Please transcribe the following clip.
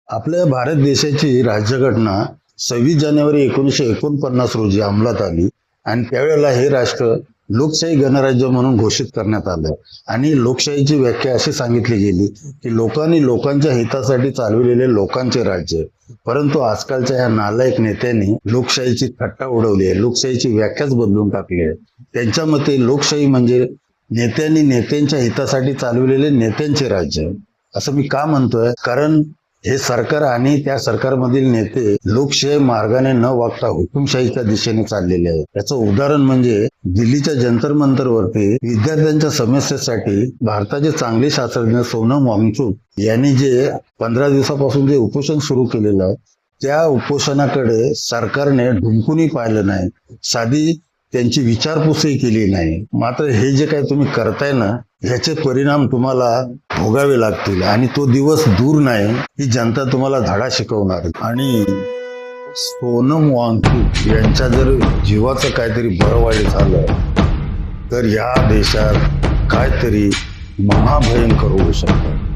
आपल्या भारत देशाची राज्यघटना 26 जानेवारी 1949 रोजी अंमलात आली आणि त्यावेळेला हे राष्ट्र लोकशाही गणराज्य म्हणून घोषित करण्यात आलं आणि लोकशाहीची व्याख्या अशी सांगितली गेली की लोकांनी लोकांच्या हितासाठी चालविलेले लोकांचे राज्य. परंतु आजकालच्या ह्या नालायक नेत्यांनी लोकशाहीची थट्टा उडवली आहे, लोकशाहीची व्याख्याच बदलून टाकली आहे. त्यांच्या मते लोकशाही म्हणजे नेत्यांनी नेत्यांच्या हितासाठी चालविलेले नेत्यांचे राज्य. असं मी का म्हणतोय? कारण हे सरकार आणि त्या सरकारमधील नेते लोकशाही मार्गाने न वागता हुकुमशाहीच्या दिशेने चाललेले आहेत. याचं उदाहरण म्हणजे दिल्लीच्या जंतर मंतरवरती विद्यार्थ्यांच्या समस्येसाठी भारताचे चांगले शास्त्रज्ञ सोनम वांगचुक यांनी जे 15 दिवसापासून जे उपोषण सुरू केलेलं आहे, त्या उपोषणाकडे सरकारने ढुंकूनही पाहिलं नाही, साधी त्यांची विचारपूसही केली नाही. मात्र हे जे काही तुम्ही करताय ना, ह्याचे परिणाम तुम्हाला भोगावे लागतील आणि तो दिवस दूर नाही ही जनता तुम्हाला धडा शिकवणार. आणि सोनम वांगचुक यांच्या जर जीवाचं काहीतरी बरं वाईट झालं तर या देशात काहीतरी महाभयंकर होऊ शकतं.